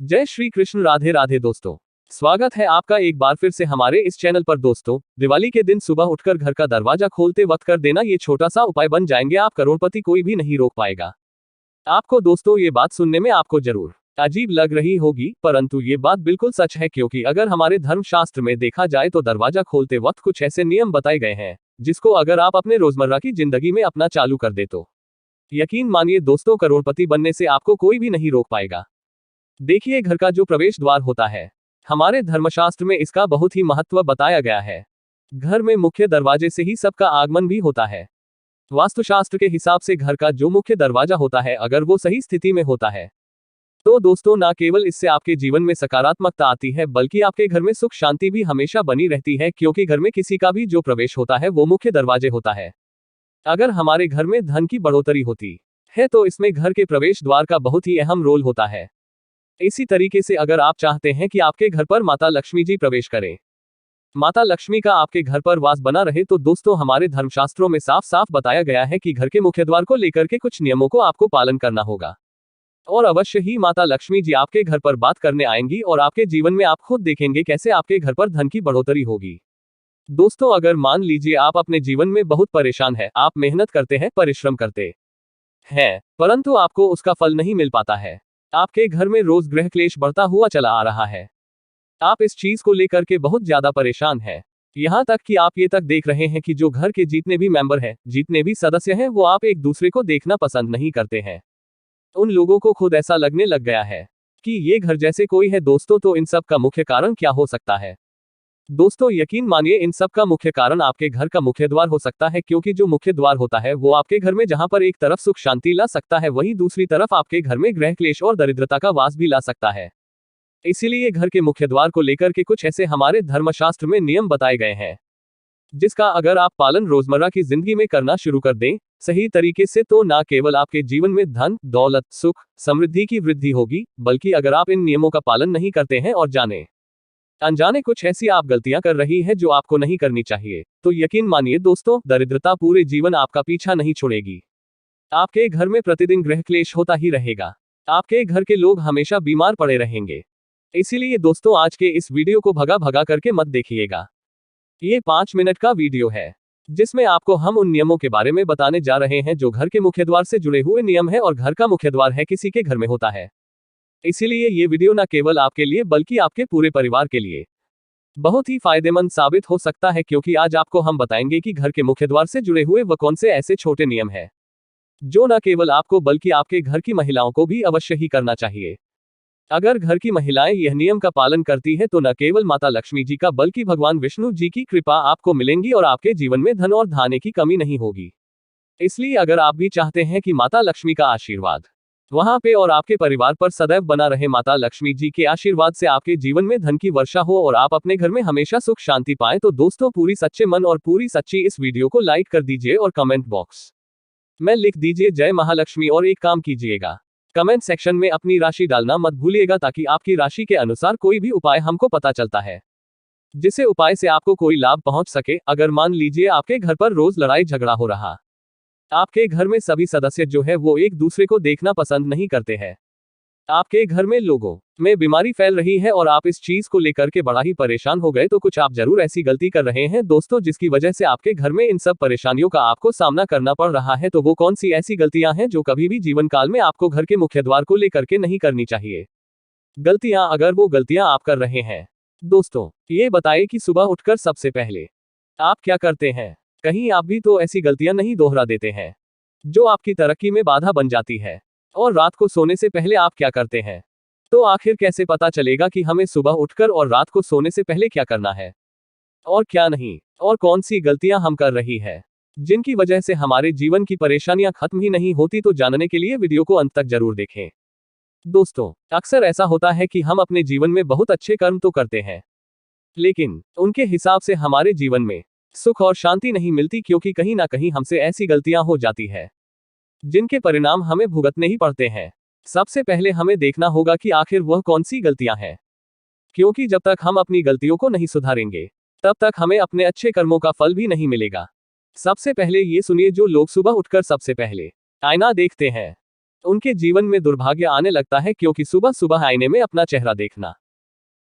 जय श्री कृष्ण, राधे राधे दोस्तों। स्वागत है आपका एक बार फिर से हमारे इस चैनल पर। दोस्तों, दिवाली के दिन सुबह उठकर घर का दरवाजा खोलते वक्त कर देना ये छोटा सा उपाय बन जाएंगे आप करोड़पति, कोई भी नहीं रोक पाएगा आपको। दोस्तों, ये बात सुनने में आपको जरूर अजीब लग रही होगी, परंतु ये बात बिल्कुल सच है, क्योंकि अगर हमारे धर्मशास्त्र में देखा जाए तो दरवाजा खोलते वक्त कुछ ऐसे नियम बताए गए हैं जिसको अगर आप अपने रोजमर्रा की जिंदगी में अपना चालू कर दे तो यकीन मानिए दोस्तों, करोड़पति बनने से आपको कोई भी नहीं रोक पाएगा। देखिए, घर का जो प्रवेश द्वार होता है, हमारे धर्मशास्त्र में इसका बहुत ही महत्व बताया गया है। घर में मुख्य दरवाजे से ही सबका आगमन भी होता है। वास्तुशास्त्र के हिसाब से घर का जो मुख्य दरवाजा होता है, अगर वो सही स्थिति में होता है तो दोस्तों, ना केवल इससे आपके जीवन में सकारात्मकता आती है, बल्कि आपके घर में सुख शांति भी हमेशा बनी रहती है, क्योंकि घर में किसी का भी जो प्रवेश होता है वो मुख्य दरवाजे होता है। अगर हमारे घर में धन की बढ़ोतरी होती है तो इसमें घर के प्रवेश द्वार का बहुत ही अहम रोल होता है। इसी तरीके से अगर आप चाहते हैं कि आपके घर पर माता लक्ष्मी जी प्रवेश करें, माता लक्ष्मी का आपके घर पर वास बना रहे, तो दोस्तों, हमारे धर्मशास्त्रों में साफ साफ बताया गया है कि घर के मुख्य द्वार को लेकर के कुछ नियमों को आपको पालन करना होगा। और अवश्य ही माता लक्ष्मी जी आपके घर पर बात करने आएंगी और आपके जीवन में आप खुद देखेंगे कैसे आपके घर पर धन की बढ़ोतरी होगी। दोस्तों, अगर मान लीजिए आप अपने जीवन में बहुत परेशान है, आप मेहनत करते हैं, परिश्रम करते हैं, परंतु आपको उसका फल नहीं मिल पाता है, आपके घर में रोज गृह क्लेश बढ़ता हुआ चला आ रहा है, आप इस चीज को लेकर के बहुत ज्यादा परेशान हैं, यहाँ तक कि आप ये तक देख रहे हैं कि जो घर के जितने भी मेंबर हैं, जितने भी सदस्य हैं, वो आप एक दूसरे को देखना पसंद नहीं करते हैं। उन लोगों को खुद ऐसा लगने लग गया है कि ये घर जैसे कोई है। दोस्तों, तो इन सब का मुख्य कारण क्या हो सकता है? दोस्तों, यकीन मानिए, इन सब का मुख्य कारण आपके घर का मुख्य द्वार हो सकता है, क्योंकि जो मुख्य द्वार होता है वो आपके घर में जहां पर एक तरफ सुख शांति ला सकता है, वहीं दूसरी तरफ आपके घर में गृह क्लेश और दरिद्रता का वास भी ला सकता है। इसीलिए घर के मुख्य द्वार को लेकर के कुछ ऐसे हमारे धर्मशास्त्र में नियम बताए गए हैं, जिसका अगर आप पालन रोजमर्रा की जिंदगी में करना शुरू कर दें सही तरीके से, तो ना केवल आपके जीवन में धन, दौलत, सुख, समृद्धि की वृद्धि होगी, बल्कि अगर आप इन नियमों का पालन नहीं करते हैं और जाने अनजाने कुछ ऐसी आप गलतियां कर रही है जो आपको नहीं करनी चाहिए, तो यकीन मानिए दोस्तों, दरिद्रता पूरे जीवन आपका पीछा नहीं छोड़ेगी। आपके घर में प्रतिदिन गृह क्लेश होता ही रहेगा, आपके घर के लोग हमेशा बीमार पड़े रहेंगे। इसीलिए दोस्तों, आज के इस वीडियो को भगा भगा करके मत देखिएगा। ये 5 मिनट का वीडियो है जिसमें आपको हम उन नियमों के बारे में बताने जा रहे हैं जो घर के मुख्य द्वार से जुड़े हुए नियम है, और घर का मुख्य द्वार है किसी के घर में होता है। इसीलिए ये वीडियो न केवल आपके लिए बल्कि आपके पूरे परिवार के लिए बहुत ही फायदेमंद साबित हो सकता है, क्योंकि आज आपको हम बताएंगे कि घर के मुख्य द्वार से जुड़े हुए वह कौन से ऐसे छोटे नियम हैं जो न केवल आपको बल्कि आपके घर की महिलाओं को भी अवश्य ही करना चाहिए। अगर घर की महिलाएं यह नियम का पालन करती है तो न केवल माता लक्ष्मी जी का बल्कि भगवान विष्णु जी की कृपा आपको मिलेंगी और आपके जीवन में धन और धान्य की कमी नहीं होगी। इसलिए अगर आप भी चाहते हैं कि माता लक्ष्मी का आशीर्वाद वहां पे और आपके परिवार पर सदैव बना रहे, माता लक्ष्मी जी के आशीर्वाद से आपके जीवन में धन की वर्षा हो और आप अपने घर में हमेशा सुख शांति पाएं, तो दोस्तों, पूरी सच्चे मन और पूरी सच्ची इस वीडियो को लाइक कर दीजिए और कमेंट बॉक्स में लिख दीजिए जय महालक्ष्मी। और एक काम कीजिएगा, कमेंट सेक्शन में अपनी राशि डालना मत भूलिएगा, ताकि आपकी राशि के अनुसार कोई भी उपाय हमको पता चलता है, जिससे उपाय से आपको कोई लाभ पहुंच सके। अगर मान लीजिए आपके घर पर रोज लड़ाई झगड़ा हो रहा, आपके घर में सभी सदस्य जो है वो एक दूसरे को देखना पसंद नहीं करते हैं, आपके घर में लोगों में बीमारी फैल रही है और आप इस चीज को लेकर के बड़ा ही परेशान हो गए, तो कुछ आप जरूर ऐसी गलती कर रहे हैं दोस्तों, जिसकी वजह से आपके घर में इन सब परेशानियों का आपको सामना करना पड़ रहा है। तो वो कौन सी ऐसी गलतियां हैं जो कभी भी जीवन काल में आपको घर के मुख्य द्वार को लेकर के नहीं करनी चाहिए? गलतियां, अगर वो गलतियां आप कर रहे हैं दोस्तों, ये बताइए कि सुबह उठकर सबसे पहले आप क्या करते हैं? कहीं आप भी तो ऐसी गलतियां नहीं दोहरा देते हैं जो आपकी तरक्की में बाधा बन जाती है? और रात को सोने से पहले आप क्या करते हैं? तो आखिर कैसे पता चलेगा कि हमें सुबह उठकर और रात को सोने से पहले क्या करना है और क्या नहीं, और कौन सी गलतियां हम कर रही है जिनकी वजह से हमारे जीवन की परेशानियां खत्म ही नहीं होती? तो जानने के लिए वीडियो को अंत तक जरूर देखें। दोस्तों, अक्सर ऐसा होता है कि हम अपने जीवन में बहुत अच्छे कर्म तो करते हैं, लेकिन उनके हिसाब से हमारे जीवन में सुख और शांति नहीं मिलती, क्योंकि कहीं ना कहीं हमसे ऐसी गलतियां हो जाती है जिनके परिणाम हमें भुगतने ही पड़ते हैं। सबसे पहले हमें देखना होगा कि आखिर वह कौन सी गलतियां हैं, क्योंकि जब तक हम अपनी गलतियों को नहीं सुधारेंगे तब तक हमें अपने अच्छे कर्मों का फल भी नहीं मिलेगा। सबसे पहले ये सुनिए, जो लोग सुबह उठकर सबसे पहले आईना देखते हैं उनके जीवन में दुर्भाग्य आने लगता है, क्योंकि सुबह सुबह आईने में अपना चेहरा देखना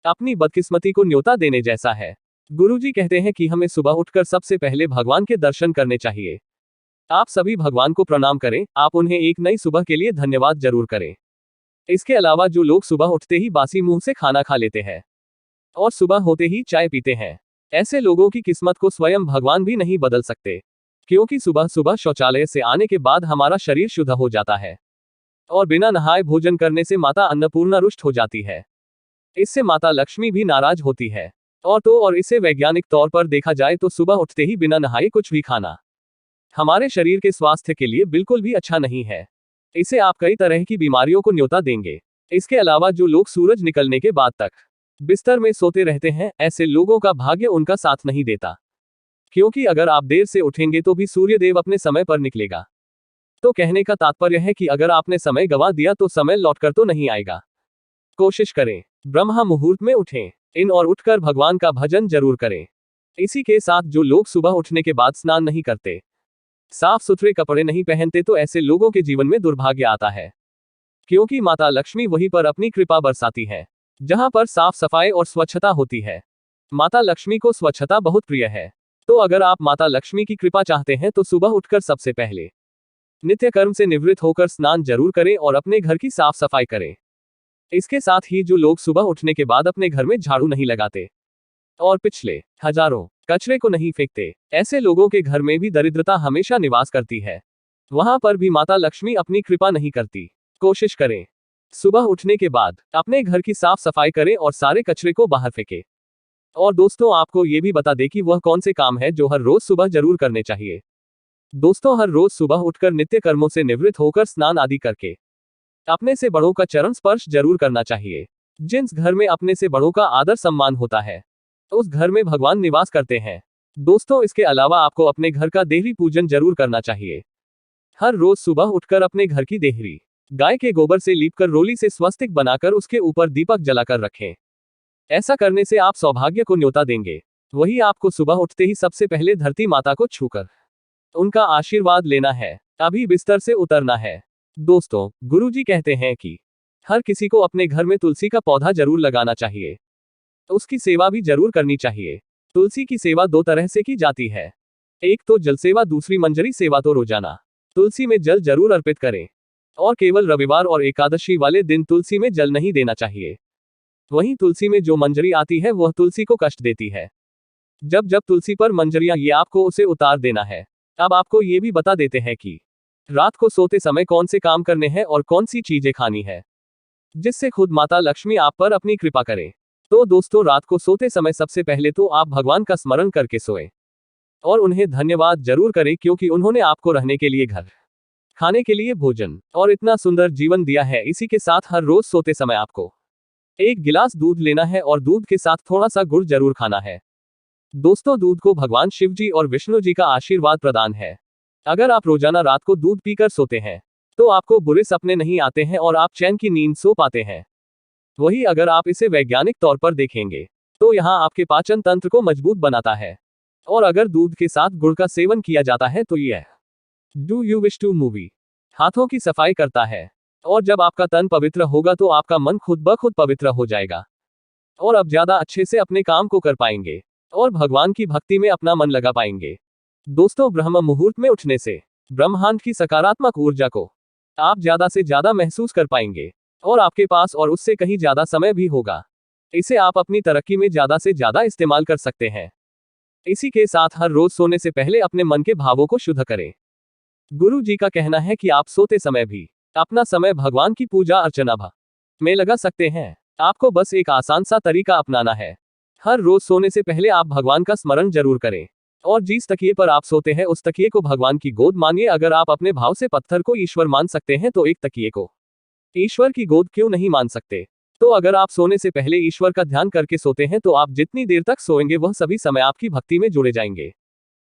अपनी बदकिस्मती को न्योता देने जैसा है। गुरुजी कहते हैं कि हमें सुबह उठकर सबसे पहले भगवान के दर्शन करने चाहिए। आप सभी भगवान को प्रणाम करें, आप उन्हें एक नई सुबह के लिए धन्यवाद जरूर करें। इसके अलावा जो लोग सुबह उठते ही बासी मुंह से खाना खा लेते हैं और सुबह होते ही चाय पीते हैं, ऐसे लोगों की किस्मत को स्वयं भगवान भी नहीं बदल सकते, क्योंकि सुबह सुबह शौचालय से आने के बाद हमारा शरीर शुद्ध हो जाता है और बिना नहाए भोजन करने से माता अन्नपूर्णा रुष्ट हो जाती है। इससे माता लक्ष्मी भी नाराज होती है। और इसे वैज्ञानिक तौर पर देखा जाए तो सुबह उठते ही बिना नहाए कुछ भी खाना हमारे शरीर के स्वास्थ्य के लिए बिल्कुल भी अच्छा नहीं है। इसे आप कई तरह की बीमारियों को न्योता देंगे। इसके अलावा जो लोग सूरज निकलने के बाद तक बिस्तर में सोते रहते हैं, ऐसे लोगों का भाग्य उनका साथ नहीं देता, क्योंकि अगर आप देर से उठेंगे तो भी सूर्यदेव अपने समय पर निकलेगा। तो कहने का तात्पर्य है कि अगर आपने समय गंवा दिया तो समय लौटकर तो नहीं आएगा। कोशिश करें ब्रह्म मुहूर्त में उठें इन और उठकर भगवान का भजन जरूर करें। इसी के साथ जो लोग सुबह उठने के बाद स्नान नहीं करते, साफ सुथरे कपड़े नहीं पहनते, तो ऐसे लोगों के जीवन में दुर्भाग्य आता है, क्योंकि माता लक्ष्मी वहीं पर अपनी कृपा बरसाती है जहां पर साफ सफाई और स्वच्छता होती है। माता लक्ष्मी को स्वच्छता बहुत प्रिय है। तो अगर आप माता लक्ष्मी की कृपा चाहते हैं तो सुबह उठकर सबसे पहले नित्य कर्म से निवृत्त होकर स्नान जरूर करें और अपने घर की साफ सफाई करें। इसके साथ ही जो लोग सुबह उठने के बाद अपने घर में झाड़ू नहीं लगाते और पिछले हजारों कचरे को नहीं फेंकते, ऐसे लोगों के घर में भी दरिद्रता हमेशा निवास करती है। वहां पर भी माता लक्ष्मी अपनी कृपा नहीं करती। कोशिश करें सुबह उठने के बाद अपने घर की साफ सफाई करें और सारे कचरे को बाहर फेंकें। और दोस्तों, आपको ये भी बता दें कि वह कौन से काम है जो हर रोज सुबह जरूर करने चाहिए। दोस्तों, हर रोज सुबह उठकर नित्य कर्मों से निवृत्त होकर स्नान आदि करके अपने से बड़ों का चरण स्पर्श जरूर करना चाहिए। जिस घर में अपने से बड़ों का आदर सम्मान होता है, उस घर में भगवान निवास करते हैं। दोस्तों, इसके अलावा आपको अपने घर का देहरी पूजन जरूर करना चाहिए। हर रोज सुबह उठकर अपने घर की देहरी गाय के गोबर से लीपकर रोली से स्वस्तिक बनाकर उसके ऊपर दीपक जलाकर रखें। ऐसा करने से आप सौभाग्य को न्योता देंगे। वही आपको सुबह उठते ही सबसे पहले धरती माता को छूकर उनका आशीर्वाद लेना है, अभी बिस्तर से उतरना है। दोस्तों, गुरुजी कहते हैं कि हर किसी को अपने घर में तुलसी का पौधा जरूर लगाना चाहिए, उसकी सेवा भी जरूर करनी चाहिए। तुलसी की सेवा दो तरह से की जाती है, एक तो जल सेवा, दूसरी मंजरी सेवा। तो रोजाना तुलसी में जल जरूर अर्पित करें और केवल रविवार और एकादशी वाले दिन तुलसी में जल नहीं देना चाहिए। वहीं तुलसी में जो मंजरी आती है वह तुलसी को कष्ट देती है। जब जब तुलसी पर मंजरियां ये आपको उसे उतार देना है। अब आपको ये भी बता देते हैं कि रात को सोते समय कौन से काम करने हैं और कौन सी चीजें खानी है, जिससे खुद माता लक्ष्मी आप पर अपनी कृपा करे। तो दोस्तों, रात को सोते समय सबसे पहले तो आप भगवान का स्मरण करके सोएं और उन्हें धन्यवाद जरूर करें, क्योंकि उन्होंने आपको रहने के लिए घर, खाने के लिए भोजन और इतना सुंदर जीवन दिया है। इसी के साथ हर रोज सोते समय आपको एक गिलास दूध लेना है और दूध के साथ थोड़ा सा गुड़ जरूर खाना है। दोस्तों, दूध को भगवान शिव जी और विष्णु जी का आशीर्वाद प्रदान है। अगर आप रोजाना रात को दूध पीकर सोते हैं तो आपको बुरे सपने नहीं आते हैं और आप चैन की नींद सो पाते हैं। वही अगर आप इसे वैज्ञानिक तौर पर देखेंगे तो यहाँ आपके पाचन तंत्र को मजबूत बनाता है। और अगर दूध के साथ गुड़ का सेवन किया जाता है तो यह do you wish to movie हाथों की सफाई करता है। और जब आपका तन पवित्र होगा तो आपका मन खुद ब खुद पवित्र हो जाएगा और अब ज्यादा अच्छे से अपने काम को कर पाएंगे और भगवान की भक्ति में अपना मन लगा पाएंगे। दोस्तों, ब्रह्म मुहूर्त में उठने से ब्रह्मांड की सकारात्मक ऊर्जा को आप ज्यादा से ज्यादा महसूस कर पाएंगे और आपके पास और उससे कहीं ज्यादा समय भी होगा। इसे आप अपनी तरक्की में ज्यादा से ज्यादा इस्तेमाल कर सकते हैं। इसी के साथ हर रोज सोने से पहले अपने मन के भावों को शुद्ध करें। गुरु जी का कहना है कि आप सोते समय भी अपना समय भगवान की पूजा अर्चना में लगा सकते हैं। आपको बस एक आसान सा तरीका अपनाना है। हर रोज सोने से पहले आप भगवान का स्मरण जरूर करें और जिस तकिए पर आप सोते हैं उस तकिए को भगवान की गोद मानिए। अगर आप अपने भाव से पत्थर को ईश्वर मान सकते हैं तो एक तकिए को ईश्वर की गोद क्यों नहीं मान सकते। तो अगर आप सोने से पहले ईश्वर का ध्यान करके सोते हैं तो आप जितनी देर तक सोएंगे वह सभी समय आपकी भक्ति में जुड़े जाएंगे।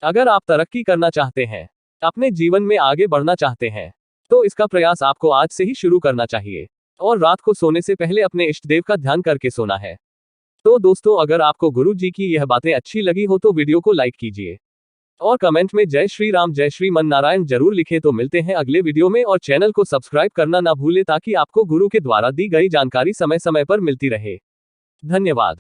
अगर आप तरक्की करना चाहते हैं, अपने जीवन में आगे बढ़ना चाहते हैं, तो इसका प्रयास आपको आज से ही शुरू करना चाहिए और रात को सोने से पहले अपने इष्ट देव का ध्यान करके सोना है। तो दोस्तों, अगर आपको गुरु जी की यह बातें अच्छी लगी हो तो वीडियो को लाइक कीजिए और कमेंट में जय श्री राम जय श्रीमन नारायण जरूर लिखें। तो मिलते हैं अगले वीडियो में, और चैनल को सब्सक्राइब करना ना भूले ताकि आपको गुरु के द्वारा दी गई जानकारी समय समय पर मिलती रहे। धन्यवाद।